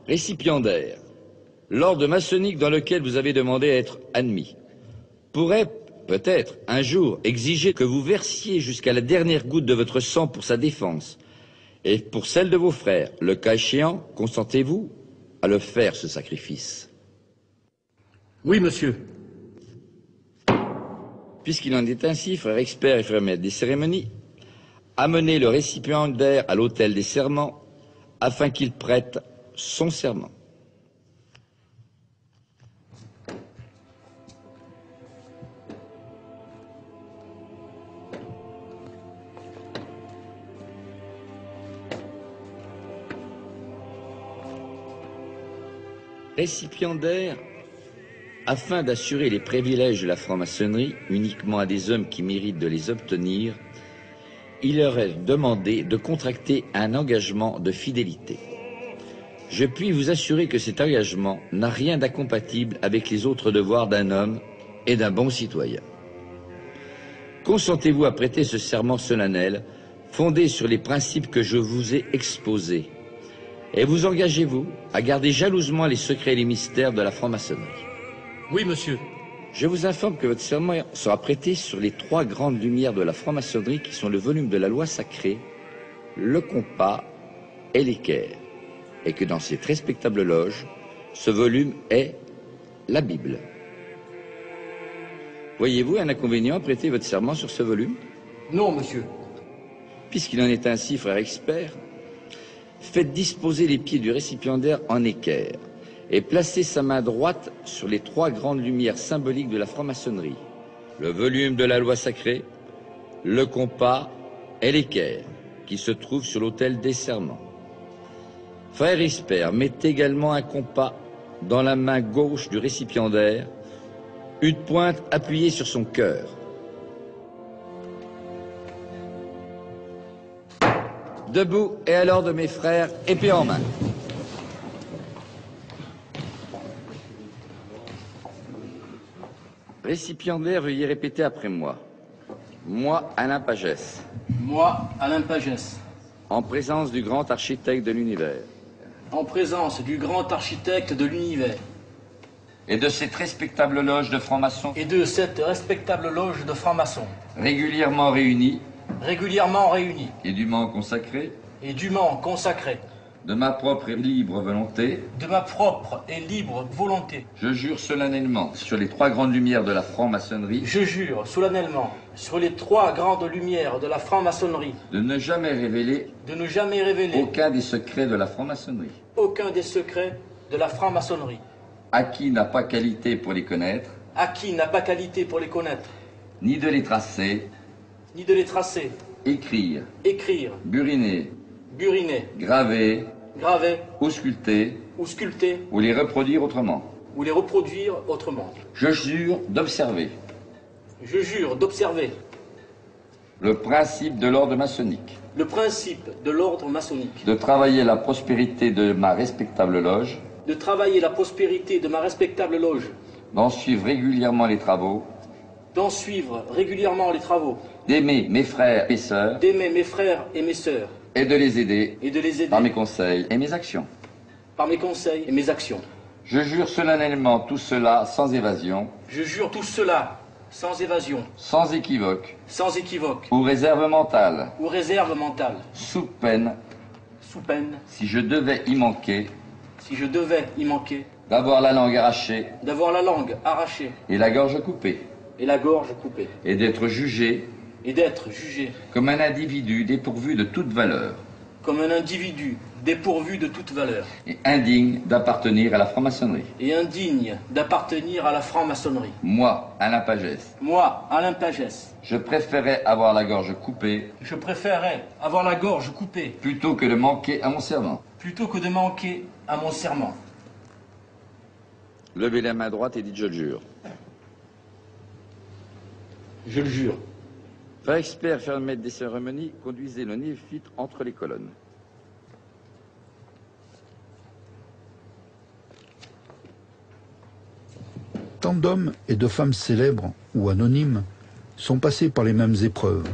Récipiendaire, l'ordre maçonnique dans lequel vous avez demandé à être admis pourrait peut-être un jour exiger que vous versiez jusqu'à la dernière goutte de votre sang pour sa défense et pour celle de vos frères. Le cas échéant, consentez-vous à le faire, ce sacrifice? Oui, monsieur. Puisqu'il en est ainsi, frère expert et frère maître des cérémonies, amenez le récipiendaire à l'autel des serments afin qu'il prête son serment. Récipiendaire, afin d'assurer les privilèges de la franc-maçonnerie uniquement à des hommes qui méritent de les obtenir, il leur est demandé de contracter un engagement de fidélité. Je puis vous assurer que cet engagement n'a rien d'incompatible avec les autres devoirs d'un homme et d'un bon citoyen. Consentez-vous à prêter ce serment solennel fondé sur les principes que je vous ai exposés? Et vous engagez-vous à garder jalousement les secrets et les mystères de la franc-maçonnerie? Oui, monsieur. Je vous informe que votre serment sera prêté sur les 3 grandes lumières de la franc-maçonnerie qui sont le volume de la loi sacrée, le compas et l'équerre, et que dans cette respectable loge, ce volume est la Bible. Voyez-vous un inconvénient à prêter votre serment sur ce volume? Non, monsieur. Puisqu'il en est ainsi, frère expert, faites disposer les pieds du récipiendaire en équerre et placez sa main droite sur les 3 grandes lumières symboliques de la franc-maçonnerie, le volume de la loi sacrée, le compas et l'équerre, qui se trouvent sur l'autel des serments. Frère expert, mettez également un compas dans la main gauche du récipiendaire, une pointe appuyée sur son cœur. Debout et à l'ordre de mes frères, épée en main. Récipiendaire, veuillez répéter après moi. Moi, Alain Pagès. Moi, Alain Pagès. En présence du grand architecte de l'univers. En présence du grand architecte de l'univers. Et de cette respectable loge de francs-maçons. Et de cette respectable loge de francs-maçons. Régulièrement réunis. Régulièrement réunis. Et dûment consacrés. Et dûment consacrés. De ma propre et libre volonté. De ma propre et libre volonté. Je jure solennellement sur les 3 grandes lumières de la franc-maçonnerie. Je jure solennellement sur les 3 grandes lumières de la franc-maçonnerie. De ne jamais révéler. De ne jamais révéler. Aucun des secrets de la franc-maçonnerie. Aucun des secrets de la franc-maçonnerie. À qui n'a pas qualité pour les connaître. À qui n'a pas qualité pour les connaître. Ni de les tracer. Ni de les tracer. Écrire. Écrire. Buriner. Buriner. Graver. Graver. Ou sculpter. Ou sculpter. Ou les reproduire autrement. Ou les reproduire autrement. Je jure d'observer. Je jure d'observer. Le principe de l'ordre maçonnique. Le principe de l'ordre maçonnique. De travailler la prospérité de ma respectable loge. De travailler la prospérité de ma respectable loge. D'en suivre régulièrement les travaux. D'en suivre régulièrement les travaux. D'aimer mes frères et sœurs. D'aimer mes frères et mes sœurs. Et de les aider. Et de les aider. Par mes conseils et mes actions. Par mes conseils et mes actions. Je jure solennellement tout cela sans évasion. Je jure tout cela sans évasion. Sans équivoque. Sans équivoque. Ou réserve mentale. Ou réserve mentale. Sous peine. Sous peine. Si je devais y manquer. Si je devais y manquer. D'avoir la langue arrachée. D'avoir la langue arrachée. Et la gorge coupée. Et la gorge coupée. Et d'être jugé. Et d'être jugé. Comme un individu dépourvu de toute valeur. Comme un individu dépourvu de toute valeur. Et indigne d'appartenir à la franc-maçonnerie. Et indigne d'appartenir à la franc-maçonnerie. Moi, Alain Pagès. Moi, Alain Pagès. Je préférais avoir la gorge coupée. Je préférais avoir la gorge coupée. Plutôt que de manquer à mon serment. Plutôt que de manquer à mon serment. Levez la main droite et dites je le jure. Je le jure. Frère expert, frère maître des cérémonies, conduisez le néophyte entre les colonnes. Tant d'hommes et de femmes célèbres ou anonymes sont passés par les mêmes épreuves.